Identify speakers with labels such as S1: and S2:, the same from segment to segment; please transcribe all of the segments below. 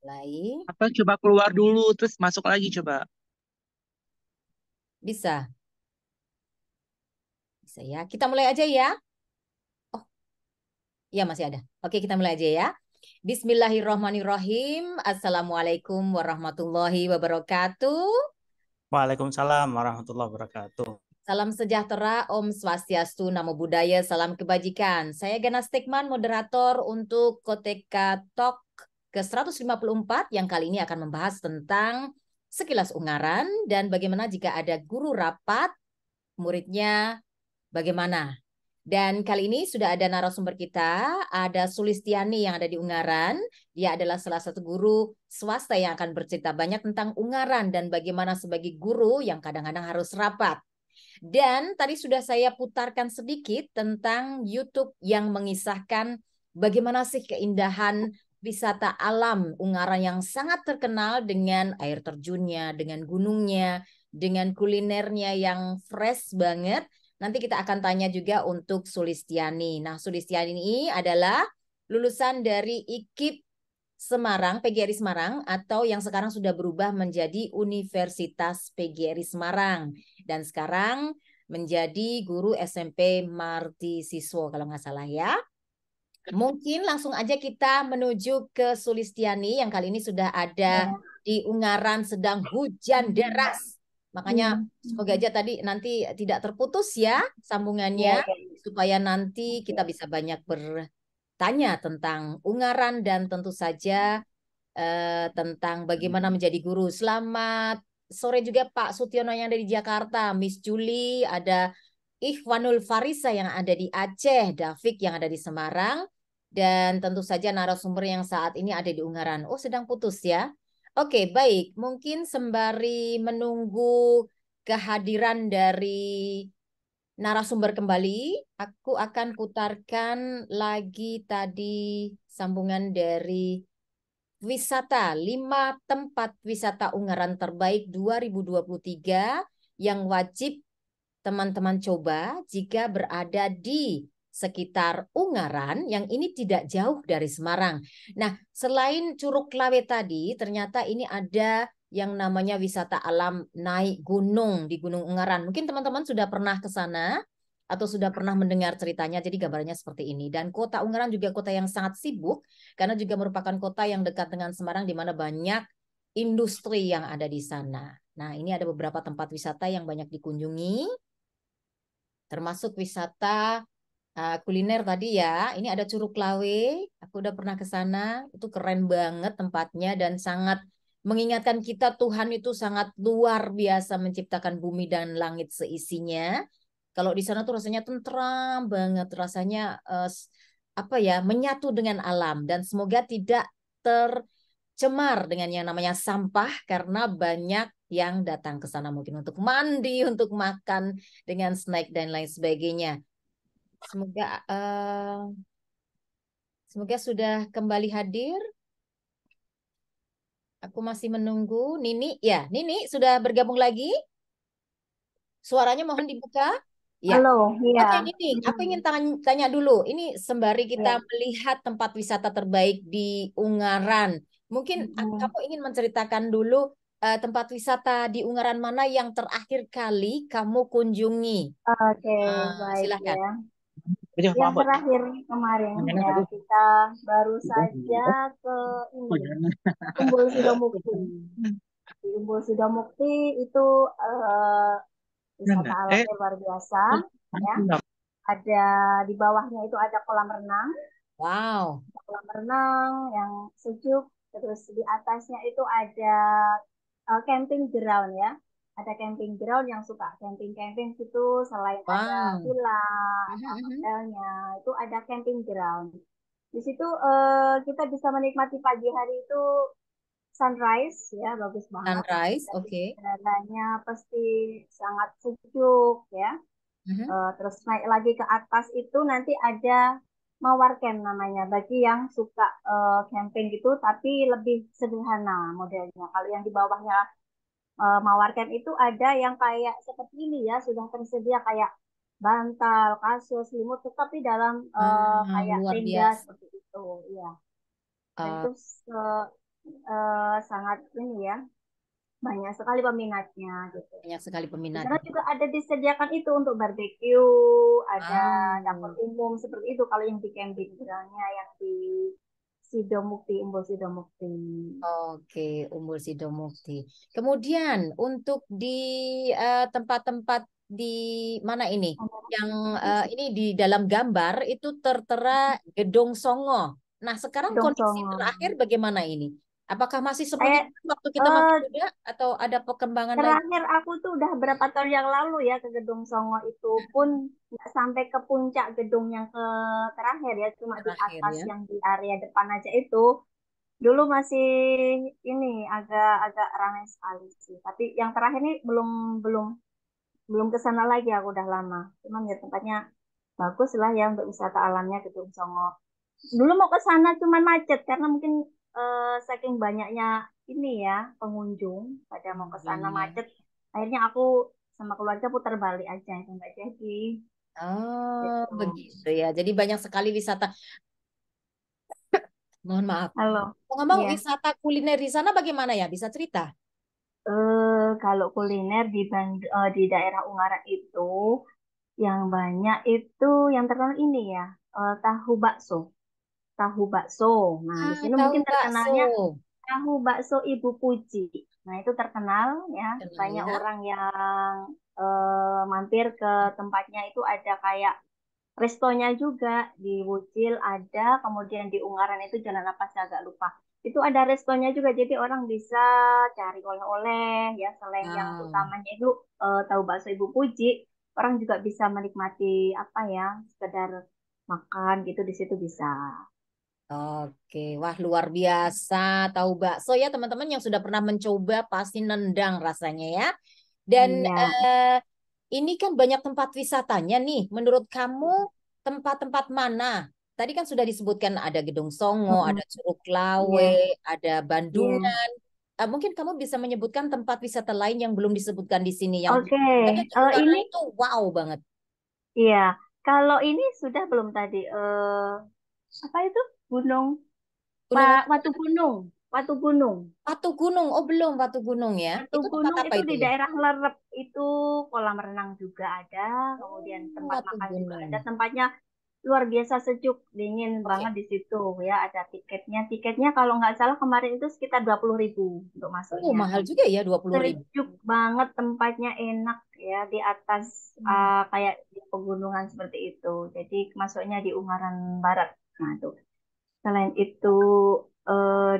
S1: Mulai.
S2: Apa coba keluar dulu terus masuk lagi coba.
S1: Bisa. Bisa ya. Kita mulai aja ya. Oh, iya masih ada. Oke, kita mulai aja ya. Bismillahirrohmanirrohim. Assalamualaikum warahmatullahi wabarakatuh.
S2: Waalaikumsalam warahmatullahi wabarakatuh.
S1: Salam sejahtera, Om Swastiastu, Namo Buddhaya, salam kebajikan. Saya Gana Stikman, moderator untuk Koteka Talk ke-154 yang kali ini akan membahas tentang sekilas Ungaran dan bagaimana jika ada guru rapat, muridnya bagaimana. Dan kali ini sudah ada narasumber kita, ada Sulistiani yang ada di Ungaran. Dia adalah salah satu guru swasta yang akan bercerita banyak tentang Ungaran dan bagaimana sebagai guru yang kadang-kadang harus rapat. Dan tadi sudah saya putarkan sedikit tentang YouTube yang mengisahkan bagaimana sih keindahan wisata alam Ungaran yang sangat terkenal dengan air terjunnya, dengan gunungnya, dengan kulinernya yang fresh banget. Nanti kita akan tanya juga untuk Sulistiani. Nah, Sulistiani ini adalah lulusan dari IKIP Semarang, PGRI Semarang, atau yang sekarang sudah berubah menjadi Universitas PGRI Semarang. Dan sekarang menjadi guru SMP Marti Siswo, kalau nggak salah ya. Mungkin langsung aja kita menuju ke Sulistiani yang kali ini sudah ada
S3: Ya.
S1: di Ungaran sedang hujan deras. Makanya
S3: Hmm.
S1: semoga aja tadi nanti tidak terputus ya
S3: Ya,
S1: sambungannya
S3: ya.
S1: supaya nanti
S3: Oke.
S1: kita bisa banyak bertanya tentang Ungaran dan tentu saja tentang bagaimana menjadi guru. Selamat sore juga Pak Sutiono yang ada di Jakarta, Miss Juli, ada Ikhwanul Farisa yang ada di Aceh, Davik yang ada di Semarang, dan tentu saja narasumber yang saat ini ada di Ungaran. Oh, sedang putus ya. Oke, baik. Mungkin sembari menunggu kehadiran dari narasumber kembali, aku akan putarkan lagi tadi sambungan dari wisata, 5 tempat wisata Ungaran terbaik 2023 yang wajib teman-teman coba jika berada di sekitar Ungaran yang ini tidak jauh dari Semarang. Nah, selain Curug Lawe tadi, ternyata ini ada yang namanya wisata alam naik gunung di Gunung Ungaran. Mungkin teman-teman sudah pernah ke sana atau sudah pernah mendengar ceritanya, jadi gambarnya seperti ini. Dan kota Ungaran juga kota yang sangat sibuk, karena juga merupakan kota yang dekat dengan Semarang, di mana banyak industri yang ada di sana. Nah, ini ada beberapa tempat wisata yang banyak dikunjungi, termasuk wisata kuliner tadi ya. Ini ada Curug Lawe, aku udah pernah ke sana, itu keren banget tempatnya dan sangat mengingatkan kita Tuhan itu sangat luar biasa menciptakan bumi dan langit seisinya. Kalau di sana tuh rasanya tentram banget, rasanya apa ya, menyatu dengan alam dan semoga tidak tercemar dengan yang namanya sampah karena banyak yang datang ke sana mungkin untuk mandi, untuk makan dengan snack dan lain sebagainya. Semoga semoga sudah kembali hadir. Aku masih menunggu Nini. Ya, Nini sudah bergabung lagi. Suaranya mohon dibuka. Ya.
S3: Halo, iya.
S1: Oke, Nini, aku ingin tanya dulu. Ini sembari kita
S3: Ya.
S1: melihat tempat wisata terbaik di Ungaran. Mungkin
S3: Mm.
S1: kamu ingin menceritakan dulu tempat wisata di Ungaran mana yang terakhir kali kamu kunjungi.
S3: Oke, baik
S1: Silakan.
S3: ya.
S2: Aja
S3: Yang
S2: mabot.
S3: terakhir kemarin
S2: Yang enak
S3: ya
S2: tadi.
S3: kita baru saja ke
S2: Oh,
S3: ini
S2: jangan.
S3: Umbul Sidomukti. Di Umbul Sidomukti itu wisata
S2: Jangan.
S3: alamnya luar biasa ya. Ada di bawahnya itu ada kolam renang,
S1: Wow.
S3: yang sejuk. Terus di atasnya itu ada camping ground ya. Ada camping ground yang suka camping-camping gitu. Selain ada
S1: Wow.
S3: villa, ada
S1: Mhm.
S3: hotelnya, itu ada camping ground. Di situ kita bisa menikmati pagi hari itu sunrise ya, bagus banget.
S1: Sunrise,
S3: Dan
S1: oke.
S3: udaranya pasti sangat sejuk ya.
S1: Mhm.
S3: Terus naik lagi ke atas itu nanti ada mawar camp namanya bagi yang suka camping gitu tapi lebih sederhana modelnya. Kalau yang di bawahnya mawar camp itu ada yang kayak seperti ini ya sudah tersedia kayak bantal, kasur, selimut tetapi dalam kayak
S1: Luar
S3: tenda
S1: biasa.
S3: seperti itu ya. Dan
S1: Eh,
S3: itu sangat ini ya, banyak sekali peminatnya gitu.
S1: Banyak sekali
S3: Di sana
S1: peminatnya.
S3: juga ada disediakan itu untuk barbeque, ada dapur
S1: Ah,
S3: umum seperti itu kalau yang di camping bilangnya yang di Sidomukti, Umbul Sidomukti.
S1: oke, Umbul Sidomukti. Kemudian untuk di tempat-tempat di mana ini? Yang ini di dalam gambar itu tertera Gedong Songo. Nah, sekarang kondisi
S3: Dongsongo.
S1: terakhir bagaimana ini? Apakah masih seperti
S3: Kayak
S1: itu waktu kita masih
S3: eh,
S1: muda atau ada perkembangan lagi
S3: terakhir aku tuh udah berapa tahun yang lalu ya ke Gedung Songo itu pun nggak sampai ke puncak gedung yang ke terakhir ya, cuma di
S1: terakhir
S3: atas
S1: ya?
S3: yang di area depan aja itu. Dulu masih ini agak-agak ramai sekali sih. Tapi yang terakhir ini belum belum belum ke sana lagi, aku udah lama. Cuman ya tempatnya bagus lah ya untuk wisata alamnya Gedung Songo. Dulu mau ke sana cuman macet karena mungkin saking banyaknya ini ya pengunjung pada mau ke sana
S1: Ujungnya.
S3: macet. Akhirnya aku sama keluarga putar balik aja itu nggak jadi.
S1: Oh,
S3: Gitu.
S1: begitu ya. Jadi banyak sekali wisata. Mohon maaf.
S3: Halo.
S1: Ngomong
S3: Iya.
S1: wisata kuliner di sana bagaimana ya? Bisa cerita?
S3: Kalau kuliner di daerah Ungaran itu yang banyak itu yang terkenal ini ya, tahu bakso. Tahu bakso. Nah, di
S1: Ah,
S3: sini
S1: tahu
S3: mungkin
S1: bakso.
S3: terkenalnya tahu bakso Ibu Puji. Nah, itu terkenal ya.
S1: Kenal
S3: Banyak
S1: ya.
S3: orang yang mampir ke tempatnya itu ada kayak restonya juga di Wucil ada, kemudian di Ungaran itu jalan apa saya agak lupa. Itu ada restonya juga, jadi orang bisa cari oleh-oleh ya. Selain yang
S1: Wow.
S3: utamanya itu tahu bakso Ibu Puji, orang juga bisa menikmati apa ya, sekedar makan gitu di situ bisa.
S1: Oke, wah luar biasa tahu bakso ya teman-teman yang sudah pernah mencoba pasti nendang rasanya ya. Dan
S3: Iya,
S1: ini kan banyak tempat wisatanya nih. Menurut kamu tempat-tempat mana? Tadi kan sudah disebutkan ada Gedung Songo, ada
S3: mm-mm.
S1: Curug Lawe,
S3: Iya,
S1: ada
S3: iya.
S1: Bandungan. Mungkin kamu bisa menyebutkan tempat wisata lain yang belum disebutkan di sini yang
S3: Oke,
S1: ada di Ungaran
S3: ini
S1: itu wow banget.
S3: iya. Kalau ini sudah belum tadi? Apa itu? Gunung
S1: Gunung apa?
S3: Watu Gunung, Watu Gunung.
S1: Batu Gunung. Oh belum Batu Gunung ya.
S3: Watu
S1: Itu tempat
S3: Gunung
S1: apa
S3: itu
S1: itu
S3: di
S1: ya?
S3: daerah Lerep itu kolam renang juga ada, kemudian
S1: Oh,
S3: tempat
S1: Batu
S3: makan juga
S1: Gunung.
S3: ada. Tempatnya luar biasa sejuk, dingin banget
S1: Oke.
S3: di situ ya. Ada tiketnya. Tiketnya kalau nggak salah kemarin itu sekitar 20.000 untuk
S1: Oh,
S3: masuknya.
S1: mahal juga ya 20.000.
S3: Sejuk banget, tempatnya enak ya di atas
S1: Hmm.
S3: kayak di pegunungan seperti itu. Jadi masuknya di Ungaran Barat. Nah, itu. Selain itu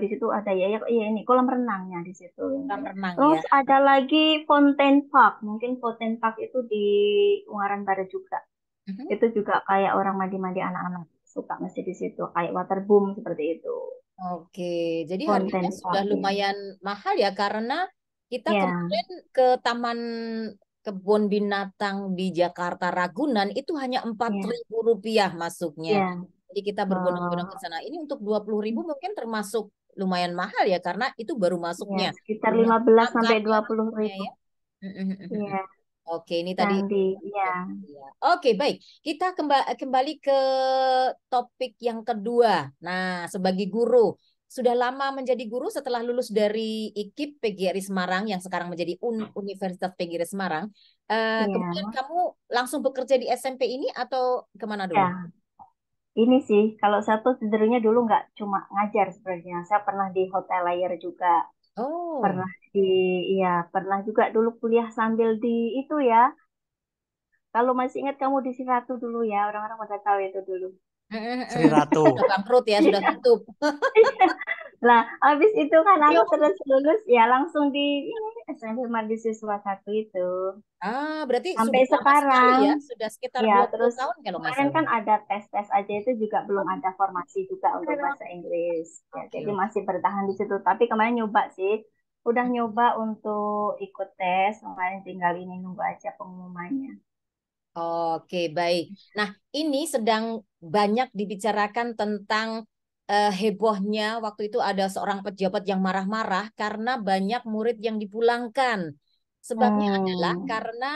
S3: di situ ada ya ini kolam renangnya di situ yang
S1: Kolam
S3: banyak.
S1: renang
S3: Terus
S1: ya.
S3: ada lagi Fountain Park. Mungkin Fountain Park itu di Ungaran Barat juga.
S1: Mhm.
S3: Itu juga kayak orang mandi-mandi anak-anak suka masih di situ kayak waterboom seperti itu.
S1: Oke, jadi harganya
S3: Fountain
S1: sudah
S3: Park ya.
S1: lumayan mahal ya karena kita
S3: Ya,
S1: kemarin ke Taman Kebun Binatang di Jakarta Ragunan itu hanya empat
S3: ya,
S1: ribu rupiah masuknya.
S3: ya.
S1: Jadi kita berbondong-bondong ke
S3: Eh,
S1: sana. Ini untuk 20.000 mungkin termasuk lumayan mahal ya karena itu baru
S3: ya
S1: masuknya.
S3: sekitar
S1: Belum
S3: lima
S1: lagi
S3: belas sampai
S1: makannya
S3: dua puluh
S1: nantinya
S3: ribu.
S1: ya.
S3: Iya,
S1: Oke, ini tadi.
S3: candi. Iya,
S1: Ya. Oke, baik. Kita kembali ke topik yang kedua. Nah, sebagai guru, sudah lama menjadi guru setelah lulus dari IKIP PGRI Semarang yang sekarang menjadi Universitas PGRI Semarang. Kemudian
S3: iya,
S1: kamu langsung bekerja di SMP ini atau kemana dulu?
S3: ya. Ini sih, kalau saya tuh sebenarnya dulu nggak cuma ngajar sebenarnya. Saya pernah di hotel layer juga,
S1: Oh.
S3: pernah di, iya, pernah juga dulu kuliah sambil di itu ya. Kalau masih ingat kamu di Siratu dulu ya, orang-orang pada tahu itu dulu.
S2: Sri Ratu.
S1: Sudah bangkrut ya, sudah
S3: Iya.
S1: tutup.
S3: Lah, habis itu kan
S1: Ya
S3: aku
S1: ampun.
S3: terus lulus ya langsung di ini SMP Mahasiswa satu itu.
S1: Berarti
S3: Sampai
S1: sudah lama sekali
S3: sekarang.
S1: ya, sudah sekitar
S3: Ya,
S1: 20
S3: terus
S1: tahun kalau nggak
S3: kemarin
S1: salah.
S3: kan ada tes-tes aja itu juga belum ada formasi juga untuk bahasa Inggris. Ya,
S1: Oke,
S3: jadi
S1: oke.
S3: masih bertahan di situ. Tapi kemarin nyoba sih, udah nyoba untuk ikut tes. Kemarin tinggal ini nunggu aja pengumumannya.
S1: Oke, baik. Nah, ini sedang banyak dibicarakan tentang hebohnya waktu itu ada seorang pejabat yang marah-marah karena banyak murid yang dipulangkan. Sebabnya adalah
S3: Hmm.
S1: karena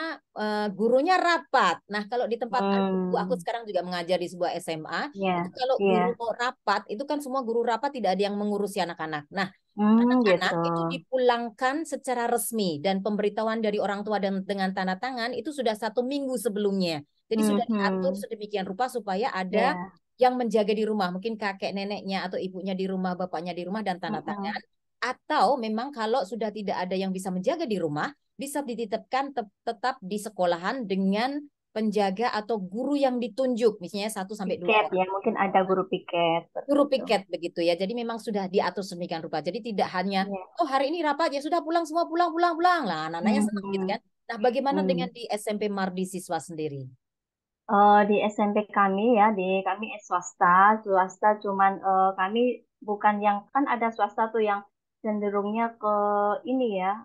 S1: gurunya rapat. Nah, kalau di tempat aku
S3: Hmm.
S1: sekarang juga mengajar di sebuah SMA,
S3: Ya,
S1: itu kalau
S3: ya.
S1: guru mau rapat, itu kan semua guru rapat tidak ada yang mengurusi anak-anak. Nah,
S3: Gitu.
S1: anak-anak itu dipulangkan secara resmi dan pemberitahuan dari orang tua dan dengan tanda tangan itu sudah 1 minggu sebelumnya. Jadi sudah diatur
S3: Hmm.
S1: sedemikian rupa supaya ada
S3: Ya.
S1: yang menjaga di rumah, mungkin kakek neneknya atau ibunya di rumah, bapaknya di rumah dan tanda tangan.
S3: Mm-mm.
S1: Atau memang kalau sudah tidak ada yang bisa menjaga di rumah, bisa dititipkan tetap di sekolahan dengan penjaga atau guru yang ditunjuk, misalnya 1 sampai 2
S3: Piket
S1: orang.
S3: ya, mungkin ada guru piket seperti
S1: Guru
S3: itu.
S1: piket begitu ya. Jadi memang sudah diatur sedemikian rupa. Jadi tidak hanya,
S3: Ya.
S1: oh hari ini rapat ya sudah pulang semua, pulang, pulang, pulang. Lah anak-anaknya senang gitu
S3: Hmm.
S1: kan. Nah bagaimana
S3: Hmm.
S1: dengan di SMP Mardi siswa sendiri?
S3: Di SMP kami ya, di kami swasta, swasta cuman kami bukan yang kan ada swasta tuh yang cenderungnya ke ini ya,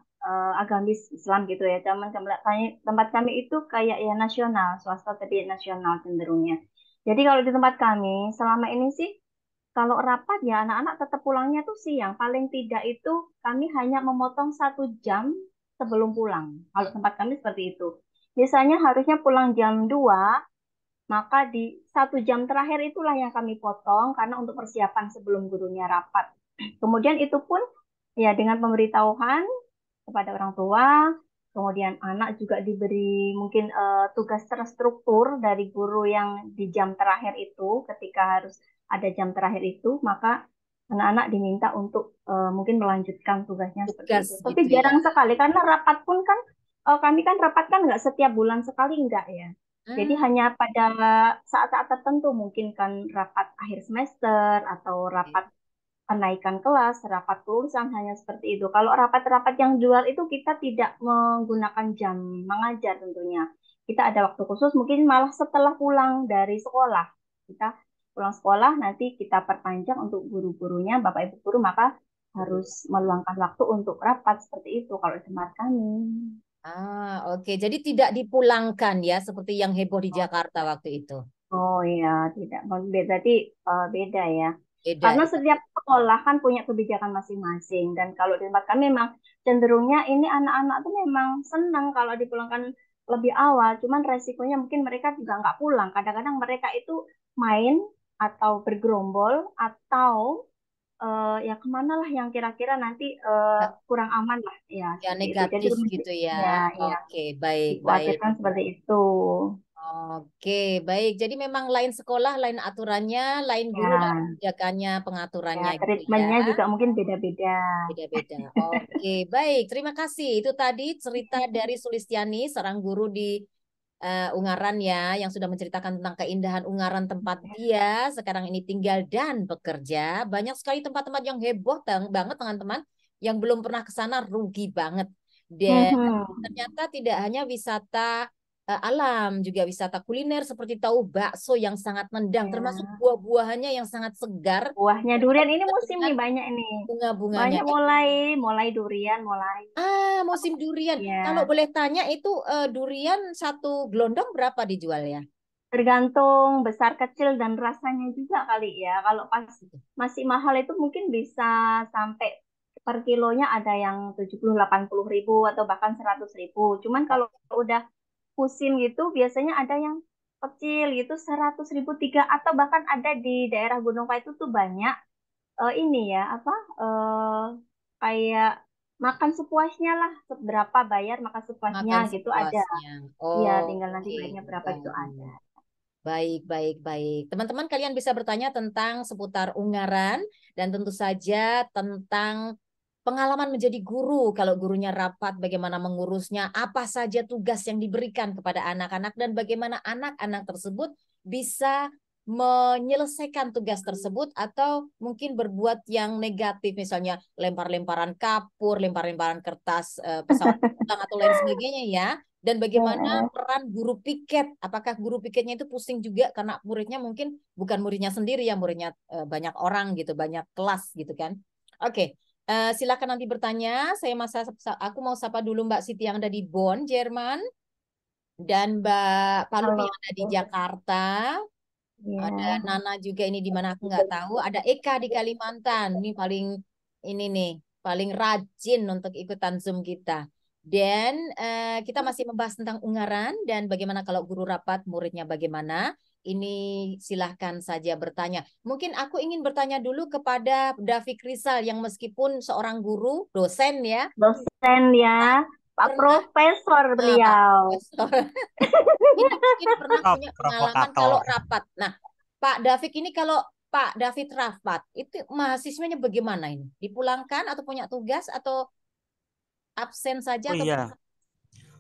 S3: agamis Islam gitu ya. Tempat kami itu kayak ya nasional, swasta tapi nasional cenderungnya. Jadi kalau di tempat kami selama ini sih kalau rapat ya anak-anak tetap pulangnya tuh siang. Paling tidak itu kami hanya memotong 1 jam sebelum pulang. Kalau tempat kami seperti itu. Biasanya harusnya pulang jam 2, maka di 1 jam terakhir itulah yang kami potong karena untuk persiapan sebelum gurunya rapat. Kemudian itu pun ya dengan pemberitahuan kepada orang tua, kemudian anak juga diberi mungkin tugas terstruktur dari guru yang di jam terakhir itu, ketika harus ada jam terakhir itu, maka anak-anak diminta untuk mungkin melanjutkan tugasnya seperti
S1: Tugas
S3: itu. Tapi
S1: gitu ya.
S3: jarang sekali karena rapat pun kan kami kan rapat kan nggak setiap bulan sekali enggak ya. Jadi
S1: Hmm,
S3: hanya pada saat-saat tertentu mungkin kan rapat akhir semester atau rapat kenaikan kelas, rapat kelulusan hanya seperti itu. Kalau rapat-rapat yang luar itu kita tidak menggunakan jam mengajar tentunya. Kita ada waktu khusus mungkin malah setelah pulang dari sekolah. Kita pulang sekolah nanti kita perpanjang untuk guru-gurunya, Bapak Ibu guru, maka
S1: guru.
S3: harus meluangkan waktu untuk rapat seperti itu kalau di tempat kami.
S1: Oke. Jadi tidak dipulangkan ya, seperti yang heboh di
S3: Oh,
S1: Jakarta
S3: tidak.
S1: waktu itu.
S3: Oh iya, tidak. Berarti beda ya.
S1: Beda
S3: Karena
S1: ya.
S3: setiap sekolah kan punya kebijakan masing-masing. Dan kalau di tempat kami memang cenderungnya ini anak-anak tuh memang senang kalau dipulangkan lebih awal. Cuman resikonya mungkin mereka juga nggak pulang. Kadang-kadang mereka itu main atau bergerombol atau ya kemana lah yang kira-kira nanti kurang aman lah. Ya
S1: Ya
S3: seperti itu. Jadi
S1: negatif gitu ya.
S3: ya, ya
S1: Oke, baik, baik.
S3: dikhawatirkan seperti itu.
S1: Oke, baik. Jadi memang lain sekolah, lain aturannya, lain guru, lain
S3: Ya.
S1: kebijakannya,
S3: Ya,
S1: pengaturannya gitu ya.
S3: treatmentnya juga mungkin beda-beda.
S1: Beda-beda. Oke, baik. Terima kasih. Itu tadi cerita dari Sulistiani, seorang guru di Ungaran ya, yang sudah menceritakan tentang keindahan Ungaran tempat dia sekarang ini tinggal dan bekerja. Banyak sekali tempat-tempat yang heboh banget teman-teman, yang belum pernah ke sana rugi banget. Dan
S3: Mhm.
S1: ternyata tidak hanya wisata alam, juga wisata kuliner seperti tahu bakso yang sangat nendang, termasuk
S3: Ya.
S1: buah-buahannya yang sangat segar.
S3: Buahnya durian ini musim
S1: Dengan
S3: nih banyak ini.
S1: bunga-bunganya.
S3: Banyak mulai mulai durian mulai.
S1: Musim durian. Kalau
S3: Ya,
S1: boleh tanya itu durian satu gelondong berapa dijual ya?
S3: tergantung besar kecil dan rasanya juga kali ya. Kalau pas masih mahal itu mungkin bisa sampai per kilonya ada yang 70-80 ribu atau bahkan 100 ribu. Cuman kalau udah musim gitu biasanya ada yang kecil gitu 100 ribu tiga atau bahkan ada di daerah Gunung Paitu tuh banyak ini ya apa kayak makan sepuasnya lah seberapa bayar makan sepuasnya
S1: Makan
S3: gitu ada.
S1: sepuasnya.
S3: Iya, tinggal nanti
S1: Oke,
S3: bayarnya berapa itu ada.
S1: baik. Baik, baik, baik. Teman-teman kalian bisa bertanya tentang seputar Ungaran dan tentu saja tentang pengalaman menjadi guru. Kalau gurunya rapat, bagaimana mengurusnya, apa saja tugas yang diberikan kepada anak-anak dan bagaimana anak-anak tersebut bisa menyelesaikan tugas tersebut atau mungkin berbuat yang negatif, misalnya lempar-lemparan kapur, lempar-lemparan kertas pesawat terbang atau lain sebagainya ya. Dan bagaimana
S3: Heeh.
S1: peran guru piket? Apakah guru piketnya itu pusing juga karena muridnya mungkin bukan muridnya sendiri ya, muridnya banyak orang gitu, banyak kelas gitu kan? Oke, silakan nanti bertanya. Aku mau sapa dulu Mbak Siti yang ada di Bonn, Jerman, dan Mbak Palupi
S3: Kalau
S1: yang ada di Jakarta. Ada
S3: ya
S1: Nana juga ini di mana aku nggak tahu. Ada Eka di Kalimantan. Ini paling ini nih, paling rajin untuk ikutan Zoom kita. Dan kita masih membahas tentang Ungaran dan bagaimana kalau guru rapat, muridnya bagaimana. Ini silahkan saja bertanya. Mungkin aku ingin bertanya dulu kepada David Rizal yang meskipun seorang guru, dosen ya.
S3: Dosen ya, Pak
S1: Pernah
S3: Profesor
S1: Pak
S3: beliau.
S1: Profesor. Ini mungkin pernah punya pengalaman kalau
S2: Provokator.
S1: rapat. Nah, Pak David ini kalau Pak David rapat, itu mahasiswanya bagaimana ini? Dipulangkan atau punya tugas atau absen saja
S2: Oh
S1: atau
S2: iya.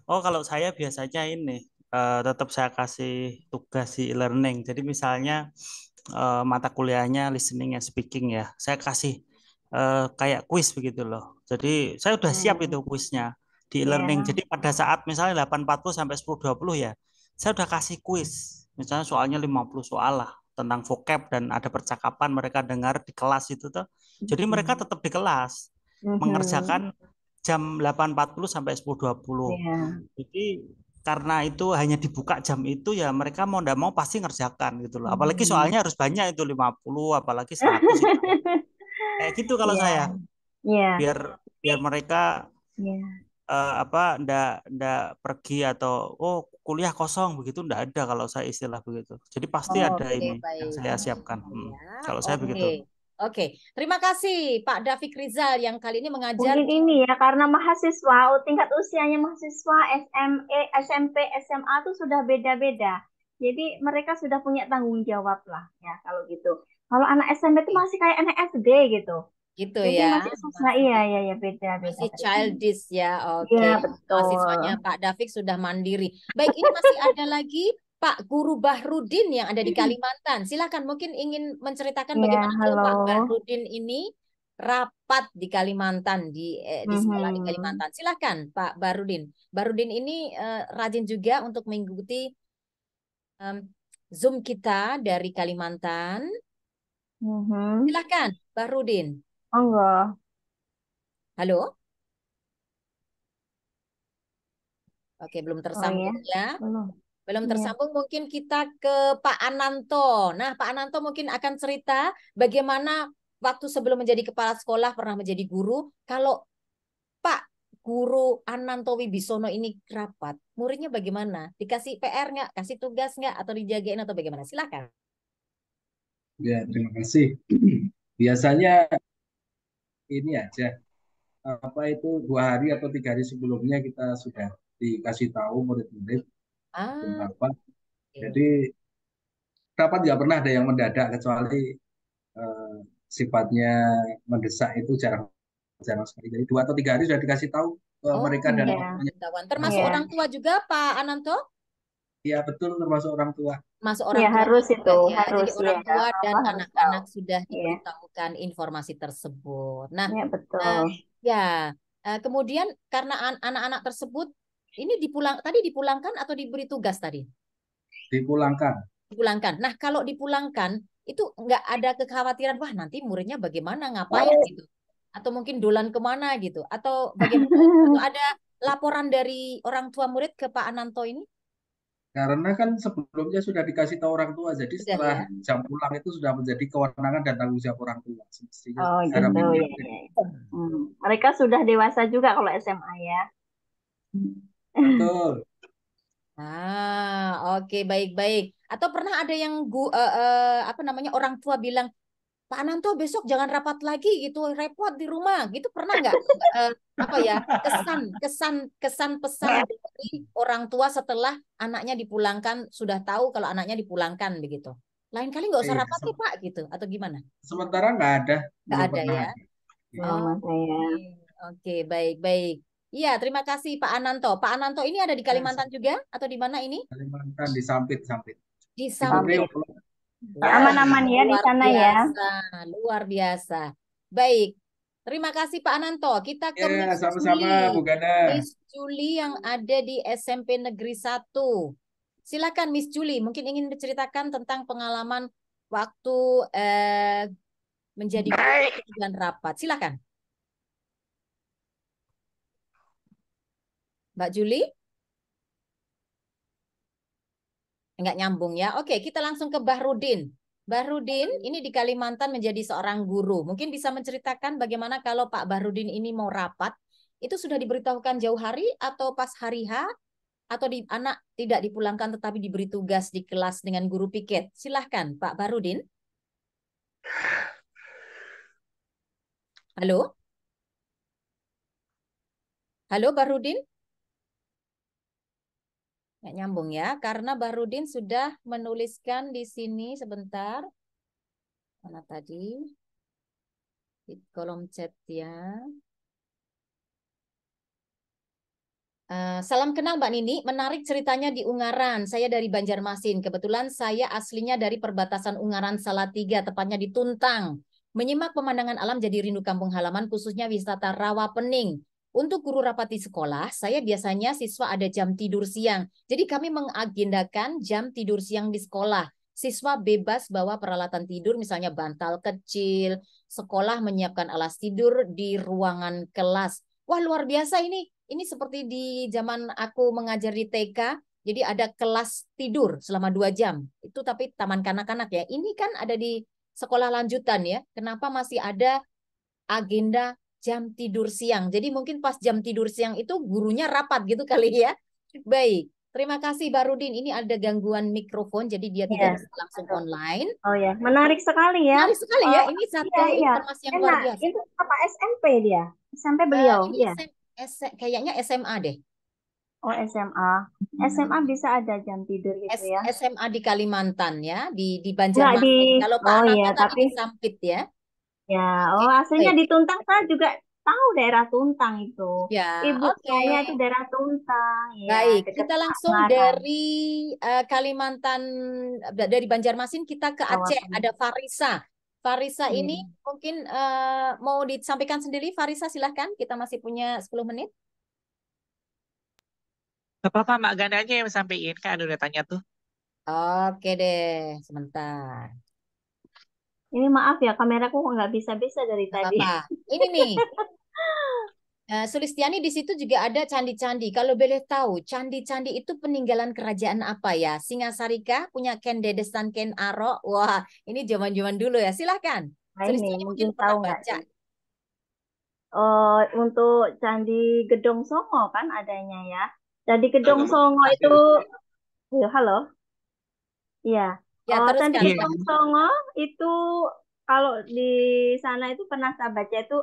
S2: Oh, kalau saya biasanya ini tetap saya kasih tugas di e-learning. Jadi misalnya mata kuliahnya listening and speaking ya, saya kasih kayak kuis begitu loh. Jadi saya udah siap itu kuisnya di e-learning.
S3: Ya.
S2: Jadi pada saat misalnya 8.40 sampai 10.20 ya, saya udah kasih kuis. Misalnya soalnya 50 soal lah tentang vocab dan ada percakapan mereka dengar di kelas itu tuh. Jadi mereka tetap di kelas mengerjakan jam 8.40 sampai 10.20.
S3: Ya.
S2: Jadi karena itu hanya dibuka jam itu ya mereka mau ndak mau pasti ngerjakan gitu loh. Apalagi soalnya harus banyak itu 50 apalagi 100 itu. Kayak gitu kalau
S3: Iya,
S2: saya.
S3: iya.
S2: Biar
S3: Tapi,
S2: biar mereka
S3: ya.
S2: apa ndak pergi atau oh kuliah kosong begitu ndak ada kalau saya istilah begitu. Jadi pasti ada
S1: Oke,
S2: ini yang
S1: baik.
S2: saya siapkan.
S1: Ya,
S2: Kalau saya
S1: oke.
S2: begitu.
S1: Oke, terima kasih Pak David Rizal yang kali ini mengajar
S3: Mungkin
S1: di
S3: ini ya, karena mahasiswa, tingkat usianya mahasiswa SME, SMP, SMA itu sudah beda-beda. Jadi mereka sudah punya tanggung jawab lah ya kalau gitu. Kalau anak SMP itu masih kayak anak SD gitu.
S1: gitu
S3: Jadi
S1: ya,
S3: masih susah,
S1: masih
S3: iya, iya, ya, beda-beda
S1: masih
S3: treatment.
S1: childish ya.
S3: Iya,
S1: Oke,
S3: betul.
S1: mahasiswanya Pak David sudah mandiri. Baik, ini masih ada lagi Pak Guru Bahrudin yang ada di Kalimantan. Silakan, mungkin ingin menceritakan
S3: Iya,
S1: bagaimana kalau
S3: halo.
S1: Pak Bahrudin ini rapat di Kalimantan di sekolah di
S3: Mhm.
S1: Kalimantan. Silakan Pak Bahrudin. Bahrudin ini rajin juga untuk mengikuti em, Zoom kita dari Kalimantan.
S3: Mhm.
S1: Silakan, Bahrudin.
S3: Oh enggak.
S1: Halo. Oke, belum
S3: Oh ya,
S1: tersambung ya.
S3: belum.
S1: Belum
S3: Iya.
S1: tersambung, mungkin kita ke Pak Ananto. Nah, Pak Ananto mungkin akan cerita bagaimana waktu sebelum menjadi kepala sekolah pernah menjadi guru. Kalau Pak Guru Ananto Wibisono ini rapat, muridnya bagaimana? Dikasih PR nggak? Kasih tugas nggak? Atau dijagain atau bagaimana? Silakan.
S4: Ya, terima kasih. Biasanya ini aja, apa itu 2 hari atau 3 hari sebelumnya kita sudah dikasih tahu murid-murid sebelum
S1: Ah,
S4: rapat.
S1: oke.
S4: Jadi rapat nggak pernah ada yang mendadak kecuali eh, sifatnya mendesak itu jarang jarang sekali. Jadi 2 atau 3 hari sudah dikasih tahu ke
S1: Oh,
S4: mereka dan
S3: Iya,
S4: orang tuanya.
S1: Termasuk
S3: iya.
S1: orang tua juga, Pak Ananto?
S4: Ya betul termasuk orang tua.
S1: Masuk
S3: Iya
S1: orang tua
S3: harus itu,
S1: juga ya.
S3: harus
S1: Jadi
S3: ya.
S1: orang tua dan
S3: Apa harus tahu.
S1: anak-anak sudah
S3: Iya,
S1: diberitahukan informasi tersebut. Nah,
S3: iya betul.
S1: eh, ya, kemudian karena anak-anak tersebut ini tadi dipulangkan atau diberi tugas tadi?
S4: Dipulangkan.
S1: Dipulangkan. Nah, kalau dipulangkan itu nggak ada kekhawatiran, wah nanti muridnya bagaimana, ngapain gitu, atau mungkin dolan kemana gitu, atau bagaimana? Atau ada laporan dari orang tua murid ke Pak Ananto ini?
S4: Karena kan sebelumnya sudah dikasih tahu orang tua, jadi
S1: Sudah
S4: setelah
S1: ya.
S4: jam pulang itu sudah menjadi kewenangan dan tanggung jawab orang tua. Semestinya
S3: Oh gitu
S4: harapannya
S3: ya, ya. Mereka sudah dewasa juga kalau SMA ya.
S4: betul.
S1: Oke, baik-baik. Atau pernah ada yang apa namanya orang tua bilang, Pak Ananto besok jangan rapat lagi gitu, repot di rumah. Gitu pernah nggak? Eh, apa ya kesan kesan kesan pesan dari orang tua setelah anaknya dipulangkan sudah tahu kalau anaknya dipulangkan begitu. Lain kali nggak usah
S4: Iya,
S1: rapat ya Pak gitu atau gimana?
S4: sementara nggak ada,
S1: Nggak
S4: belum
S1: ada
S4: pernah
S1: ya.
S4: ada. Iya.
S3: Belum ada ya.
S1: Oke, oke, baik-baik. Iya, terima kasih Pak Ananto. Pak Ananto ini ada di
S4: Nah,
S1: Kalimantan juga atau di mana ini?
S4: Kalimantan di Sampit-Sampit.
S1: Di
S4: Di
S1: Sampit.
S4: Priok.
S1: Wah,
S3: Aman-aman ya di
S1: luar
S3: sana ya.
S1: biasa, luar biasa. Baik, terima kasih Pak Ananto. Kita ke
S4: Ya,
S1: Miss
S4: sama-sama
S1: Julie.
S4: Bu Gana.
S1: Miss Julie yang ada di SMP Negeri 1. Silakan Miss Julie, mungkin ingin menceritakan tentang pengalaman waktu menjadi guru dan rapat. Silakan, Mbak Julie. Enggak nyambung ya. Oke, kita langsung ke Bahrudin. Bahrudin ini di Kalimantan menjadi seorang guru. Mungkin bisa menceritakan bagaimana kalau Pak Bahrudin ini mau rapat, itu sudah diberitahukan jauh hari atau pas hari H, atau anak tidak dipulangkan tetapi diberi tugas di kelas dengan guru piket? Silahkan Pak Barudin. Halo? Halo Barudin? Nggak nyambung ya, karena Barudin sudah menuliskan di sini sebentar. Mana tadi? Di kolom chat ya. Salam kenal Mbak Nini, menarik ceritanya di Ungaran. Saya dari Banjarmasin. Kebetulan saya aslinya dari perbatasan Ungaran Salatiga, tepatnya di Tuntang. Menyimak pemandangan alam jadi rindu kampung halaman, khususnya wisata Rawa Pening. Untuk guru rapati sekolah, saya biasanya siswa ada jam tidur siang. Jadi kami mengagendakan jam tidur siang di sekolah. Siswa bebas bawa peralatan tidur, misalnya bantal kecil. Sekolah menyiapkan alas tidur di ruangan kelas. Wah, luar biasa ini. Ini seperti di zaman aku mengajar di TK, jadi ada kelas tidur selama 2 jam. Itu tapi taman kanak-kanak ya. Ini kan ada di sekolah lanjutan ya. Kenapa masih ada agenda jam tidur siang? Jadi mungkin pas jam tidur siang itu gurunya rapat gitu kali ya. Baik, terima kasih Barudin. Ini ada gangguan mikrofon, jadi dia tidak
S3: Ya,
S1: bisa langsung online.
S3: oh ya, menarik sekali ya.
S1: Menarik sekali ya, ini
S3: Iya,
S1: satu
S3: iya.
S1: informasi yang luar
S3: Enak.
S1: biasa.
S3: Itu apa SMP dia? SMP beliau,
S1: Ini
S3: ya.
S1: kayaknya SMA deh.
S3: Oh, SMA. SMA bisa ada jam tidur gitu ya.
S1: SMA di Kalimantan ya, di
S3: Enggak di,
S1: Banjarmasin. Kalau Pak
S3: oh
S1: Ananto
S3: iya,
S1: tadi
S3: tapi
S1: di Sampit ya.
S3: ya,
S1: Oke,
S3: oh aslinya
S1: baik.
S3: di Tuntang, saya juga tahu daerah Tuntang itu.
S1: Ya,
S3: Ibu
S1: oke.
S3: saya itu daerah Tuntang, ya,
S1: Baik,
S3: dekat
S1: kita langsung
S3: Ungaran,
S1: dari Kalimantan, dari Banjarmasin kita ke
S3: Jawa
S1: Aceh.
S3: Tengah.
S1: Ada Farisa. Farisa
S3: Iya.
S1: ini mungkin mau disampaikan sendiri. Farisa silahkan, kita masih punya 10 menit.
S5: Gak apa-apa, Mak Ganda aja yang sampaikan. Kan udah tanya tuh.
S1: Oke deh, sebentar.
S3: Ini maaf ya, kameraku kok nggak bisa-bisa dari
S1: Nggak
S3: tadi.
S1: apa-apa. Ini nih, Sulistiani di situ juga ada candi-candi. Kalau boleh tahu, candi-candi itu peninggalan kerajaan apa ya? Singasarika punya Ken Dedes dan Ken Arok. Wah, ini zaman-zaman dulu ya. Silahkan.
S3: Nah ini
S1: Sulistiani mungkin
S3: mungkin
S1: pernah
S3: tahu nggak
S1: baca.
S3: sih? Untuk Candi Gedong Songo kan adanya ya. Candi Gedong Songo itu, ya, halo, iya.
S1: Ya,
S3: Candi
S1: teruskan,
S5: Iya.
S1: Pak.
S3: Gedong Songo itu kalau di sana itu pernah saya baca itu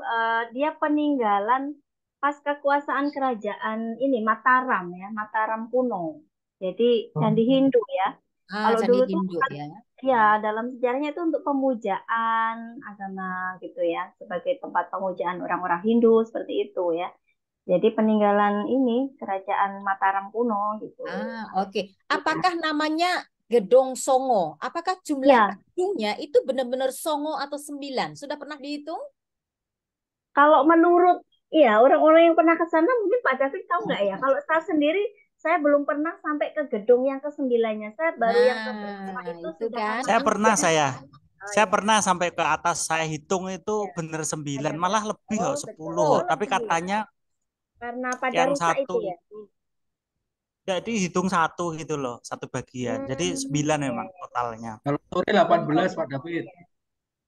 S3: dia peninggalan pas kekuasaan kerajaan ini Mataram ya, Mataram kuno. Jadi Candi Hindu ya. Kalau
S1: Candi
S3: dulu tuh
S1: Hindu
S3: kan
S1: ya.
S3: ya dalam sejarahnya itu untuk pemujaan agama gitu ya, sebagai tempat pemujaan orang-orang Hindu seperti itu ya. Jadi peninggalan ini kerajaan Mataram kuno gitu.
S1: Oke. Apakah namanya Gedong Songo? Apakah jumlah
S3: Ya,
S1: gedungnya itu benar-benar Songo atau 9? Sudah pernah dihitung?
S3: kalau menurut ya orang-orang yang pernah ke sana mungkin Pak David tahu nggak ya? Kalau saya sendiri saya belum pernah sampai ke gedung yang ke-9-nya. Saya baru yang ke-8
S1: Nah,
S3: itu
S1: itu
S3: sudah
S1: kan.
S3: sama
S2: Saya
S3: anak
S2: pernah
S3: ya.
S2: saya.
S3: Oh
S2: Saya
S3: ya,
S2: pernah sampai ke atas, saya hitung itu
S3: ya.
S2: bener 9,
S3: Ada
S2: malah
S3: berapa?
S2: lebih
S3: Oh,
S2: kok,
S3: betul.
S2: 10
S3: Oh,
S2: kok. Tapi
S3: lebih ya.
S2: katanya
S3: Karena pada
S2: yang
S3: rusak itu
S2: satu
S3: ya.
S2: jadi hitung satu gitu loh, satu bagian. Jadi 9
S3: Ya,
S2: memang
S3: ya.
S2: totalnya.
S4: Kalau sore
S3: Dan
S4: 18 Pak David.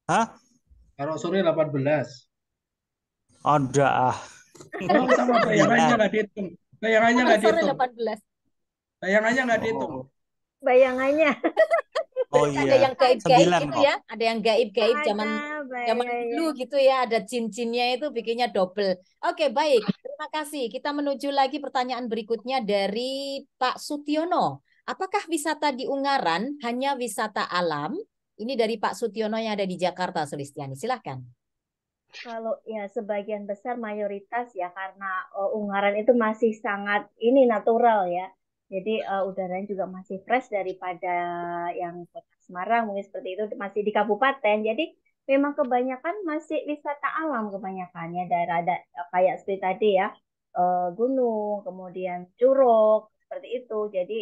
S2: Hah?
S4: Kalau sore 18.
S2: Oh, enggak ah.
S4: Oh, sama bayangannya
S2: 9.
S4: nggak dihitung. Bayangannya
S1: Kalau
S4: nggak
S1: sore
S4: dihitung.
S1: 18.
S4: Bayangannya nggak dihitung.
S2: Oh,
S3: bayangannya
S2: oh
S1: Berarti ada
S2: iya.
S1: yang gaib-gaib
S2: 9
S1: gitu
S2: kok.
S1: ya. Ada yang gaib-gaib zaman
S3: ada
S1: zaman
S3: bayangnya.
S1: dulu gitu ya. Ada cincin-cincinnya itu bikinnya double. Oke, baik. Terima kasih. Kita menuju lagi pertanyaan berikutnya dari Pak Sutiono. Apakah wisata di Ungaran hanya wisata alam? Ini dari Pak Sutiono yang ada di Jakarta, Sulistiani. Silahkan.
S3: Kalau ya sebagian besar mayoritas ya karena Ungaran itu masih sangat ini natural ya. Jadi udaranya juga masih fresh daripada yang kota Semarang mungkin seperti itu masih di kabupaten. Jadi memang kebanyakan masih wisata alam kebanyakan ya daerah ada kayak seperti tadi ya gunung, kemudian curug seperti itu. Jadi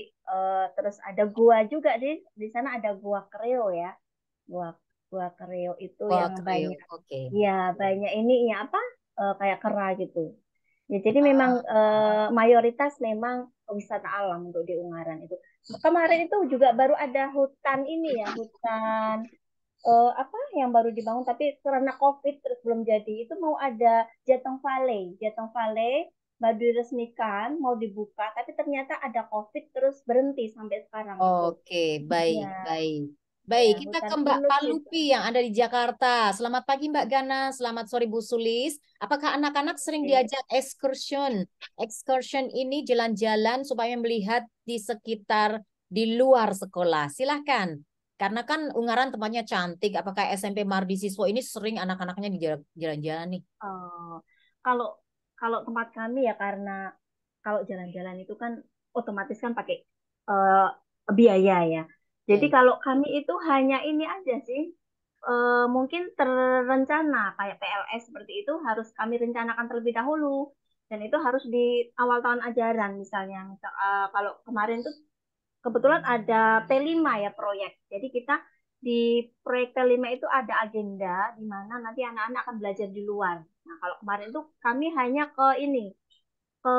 S3: terus ada gua juga di sana ada gua Kreo ya. Gua Gua Kreo itu
S1: Wah,
S3: yang
S1: keren.
S3: banyak.
S1: Oke.
S3: Ya, banyak ini ya apa kayak kera gitu. Ya, jadi memang
S1: Ah,
S3: mayoritas memang wisata alam untuk di Ungaran itu. Kemarin itu juga baru ada hutan ini ya, hutan apa yang baru dibangun tapi karena COVID terus belum jadi. Itu mau ada Jateng Valley. Jateng Valley baru diresmikan, mau dibuka, tapi ternyata ada COVID terus berhenti sampai sekarang itu.
S1: Oke, baik,
S3: Ya,
S1: baik.
S3: ya,
S1: Baik, kita
S3: hutan
S1: ke Mbak
S3: pinus itu.
S1: Palupi yang ada di Jakarta. Selamat pagi Mbak Gana, selamat sore Bu Sulis. Apakah anak-anak sering
S3: Oke.
S1: diajak excursion? Excursion ini jalan-jalan supaya melihat di sekitar di luar sekolah. Silahkan. Karena kan Ungaran tempatnya cantik. Apakah SMP Mardi Siswo ini sering anak-anaknya di jalan-jalan nih?
S3: Kalau kalau tempat kami ya karena kalau jalan-jalan itu kan otomatis kan pakai eh, biaya ya. Jadi
S1: Ya,
S3: kalau kami itu hanya ini aja sih, mungkin terencana kayak PLS seperti itu harus kami rencanakan terlebih dahulu. Dan itu harus di awal tahun ajaran misalnya. Kalau kemarin tuh kebetulan ada P5 ya proyek. Jadi kita di proyek P5 itu ada agenda di mana nanti anak-anak akan belajar di luar. Nah, kalau kemarin tuh kami hanya ke ini, ke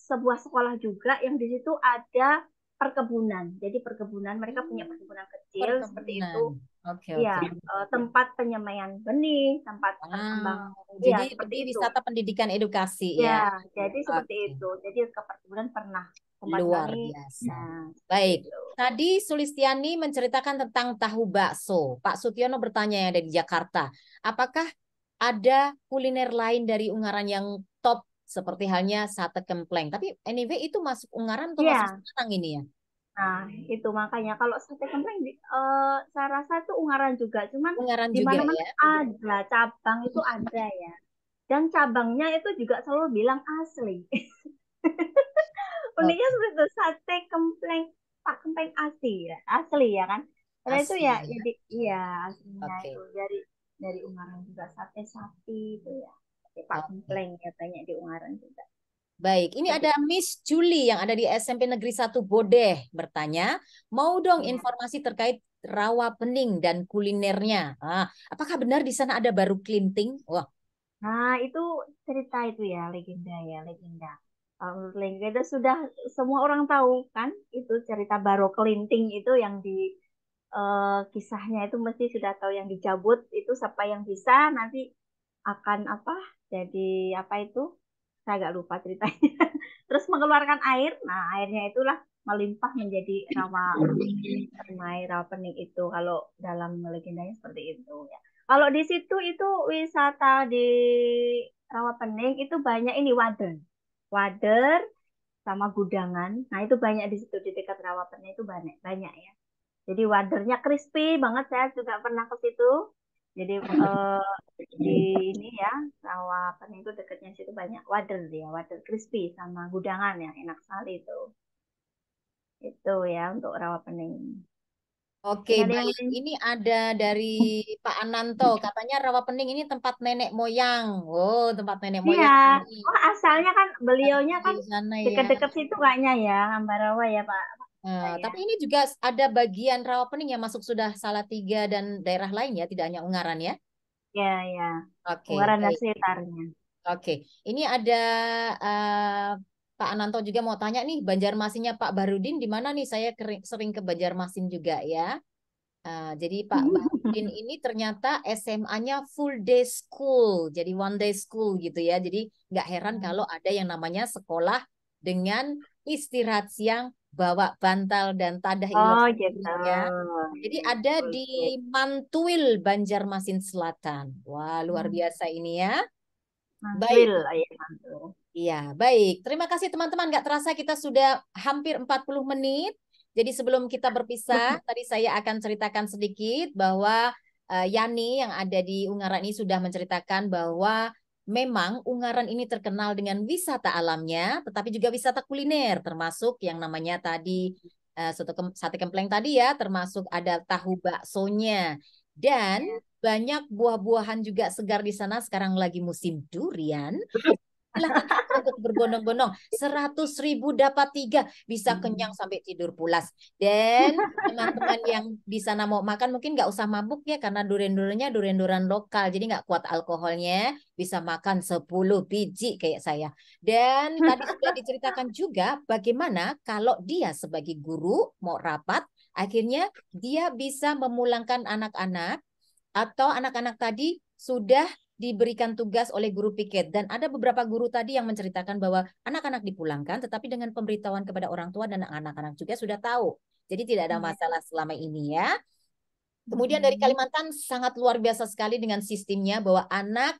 S3: sebuah sekolah juga yang di situ ada perkebunan. Jadi perkebunan, mereka punya perkebunan kecil seperti
S1: perkebunan.
S3: itu.
S1: Oke, oke.
S3: Iya, tempat penyemaian benih, tempat berkembang.
S1: Jadi
S3: Iya, seperti
S1: lebih
S3: itu.
S1: wisata pendidikan edukasi ya.
S3: Ya, jadi seperti
S1: Oke.
S3: itu. Jadi ke perkebunan pernah tempat
S1: Luar
S3: kami.
S1: biasa.
S3: Nah, seperti
S1: Baik,
S3: itu.
S1: tadi Sulistiani menceritakan tentang tahu bakso. Pak Sutiono bertanya yang dari Jakarta, apakah ada kuliner lain dari Ungaran yang top seperti halnya sate kempleng? Tapi anyway itu masuk Ungaran atau masuk
S3: Iya,
S1: Semarang ini ya?
S3: nah itu makanya kalau sate kempleng saya rasa itu Ungaran juga, cuman
S1: Ungaran
S3: di
S1: juga
S3: mana-mana
S1: ya.
S3: ada cabang itu ada ya. Dan cabangnya itu juga selalu bilang asli. Uniknya
S1: Oke,
S3: seperti itu sate kempleng, Pak kempleng asli ya, asli ya kan. Karena itu ya,
S1: asli ya.
S3: jadi iya aslinya itu
S1: Oke,
S3: dari Ungaran juga sate sapi itu ya. Sate Pak
S1: oke.
S3: kempleng ya banyak di Ungaran juga.
S1: Baik, ini
S3: Seperti
S1: ada Miss Julie yang ada di SMP Negeri 1 Bodeh bertanya, mau dong
S3: ya.
S1: informasi terkait rawa pening dan kulinernya. Apakah benar di sana ada baru kelinting? Wah,
S3: Nah, itu cerita itu ya, legenda. Kalau menurut legenda sudah semua orang tahu kan, itu cerita Baro Kelinting itu yang di kisahnya itu mesti sudah tahu yang dicabut itu siapa yang bisa nanti akan apa? Jadi apa itu? Saya agak lupa ceritanya. Terus mengeluarkan air, nah airnya itulah melimpah menjadi rawa permai rawa pening itu kalau dalam legendanya seperti itu ya. Kalau di situ itu wisata di Rawapening itu banyak ini wader. Wader sama gudangan. Nah, itu banyak di situ di dekat Rawapening itu banyak banyak ya. Jadi wadernya crispy banget saya juga pernah ke situ. Jadi di ini ya Rawapening itu dekatnya situ banyak wader dia, wader crispy sama gudangan yang enak sekali itu. Itu ya untuk Rawapening.
S1: oke,
S3: Ini ada yang
S1: baik.
S3: lain.
S1: Ini ada dari Pak Ananto, katanya rawa pening ini tempat nenek moyang. Oh, tempat nenek
S3: Iya,
S1: moyang ini.
S3: oh asalnya kan beliaunya
S1: Di
S3: kan
S1: sana ya.
S3: dekat-dekat situ kayaknya ya, Ambarawa ya Pak. Ya.
S1: Tapi ini juga ada bagian rawa pening yang masuk sudah Salatiga dan daerah lain ya, tidak hanya Ungaran ya.
S3: Ya, ya.
S1: Oke,
S3: Ungaran dan
S1: baik.
S3: sekitarnya.
S1: Oke, ini ada eh, Pak Ananto juga mau tanya nih, Banjarmasinnya Pak Barudin di mana nih? Saya sering ke Banjarmasin juga ya. Jadi Pak Barudin ini ternyata SMA-nya full day school, jadi one day school gitu ya. Jadi nggak heran kalau ada yang namanya sekolah dengan istirahat siang, bawa bantal dan tadah iles
S3: Oh gitu.
S1: sendiri ya. Jadi
S3: Ya,
S1: ada di
S3: boleh.
S1: Mantuil, Banjarmasin Selatan. Wah, luar biasa ini ya.
S3: Mantuil,
S1: Baik.
S3: oh, ya mantul.
S1: Iya, baik. Terima kasih teman-teman. Nggak terasa kita sudah hampir 40 menit. Jadi sebelum kita berpisah, tadi saya akan ceritakan sedikit bahwa Yani yang ada di Ungaran ini sudah menceritakan bahwa memang Ungaran ini terkenal dengan wisata alamnya, tetapi juga wisata kuliner, termasuk yang namanya tadi sate kempleng tadi ya, termasuk ada tahu baksonya. Dan
S3: Ya.
S1: banyak buah-buahan juga segar di sana. Sekarang lagi musim durian. Silahkan coba untuk berbondong-bondong. 100.000 dapat 3. Bisa kenyang sampai tidur pulas. Dan teman-teman yang di sana mau makan mungkin nggak usah mabuk ya. Karena durian-duriannya durian-durian lokal. Jadi nggak kuat alkoholnya. Bisa makan 10 biji kayak saya. Dan tadi sudah diceritakan juga bagaimana kalau dia sebagai guru mau rapat Akhirnya dia bisa memulangkan anak-anak atau anak-anak tadi sudah diberikan tugas oleh guru piket. Dan ada beberapa guru tadi yang menceritakan bahwa anak-anak dipulangkan tetapi dengan pemberitahuan kepada orang tua dan anak-anak juga sudah tahu. Jadi tidak ada masalah selama ini ya. Kemudian dari Kalimantan sangat luar biasa sekali dengan sistemnya bahwa anak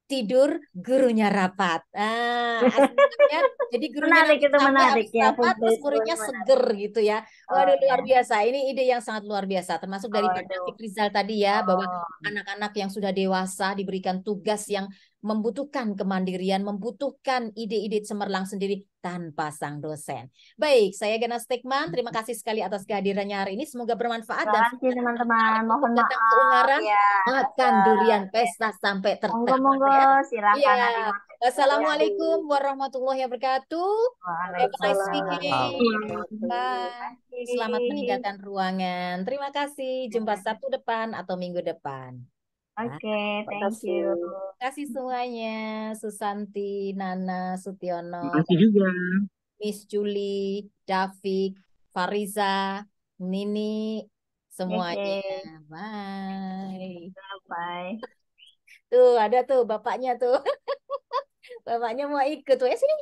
S1: tidur, gurunya rapat. Aslinya jadi gurunya
S3: Menarik
S1: nanti
S3: itu,
S1: capek
S3: menarik
S1: habis
S3: ya.
S1: rapat, terus muridnya seger gitu ya. Waduh, luar
S3: ya.
S1: biasa. Ini ide yang sangat luar biasa. Termasuk dari Pak
S3: Waduh.
S1: David Rizal tadi ya, bahwa
S3: Oh.
S1: anak-anak yang sudah dewasa diberikan tugas yang membutuhkan kemandirian, membutuhkan ide-ide cemerlang sendiri tanpa sang dosen. Baik, saya Gena Stekman. Terima kasih sekali atas kehadirannya hari ini. Semoga bermanfaat
S3: Terima
S1: dan
S3: kasih teman-teman. Mohon
S1: datang ke
S3: maaf
S1: Ungaran,
S3: ya.
S1: makan durian pesta sampai
S3: Monggo,
S1: tertawa
S3: monggo,
S1: ya.
S3: silakan
S1: Iya.
S3: hari makan.
S1: Wassalamualaikum warahmatullahi wabarakatuh. Have a nice
S3: Waalaikumsalam.
S1: weekend. Bye.
S3: Terima
S1: Selamat
S3: kasih.
S1: meninggalkan ruangan. Terima kasih. Jumpa Sabtu depan atau Minggu depan.
S3: Oke, thank you.
S1: Terima kasih semuanya. Susanti, Nana, Sutiono,
S5: Makasih juga.
S1: Miss Julie, David, Fariza, Nini, semuanya.
S3: Oke,
S1: Bye.
S3: bye.
S1: Tuh, ada tuh bapaknya tuh. Bapaknya mau ikut tuh. Ya sini.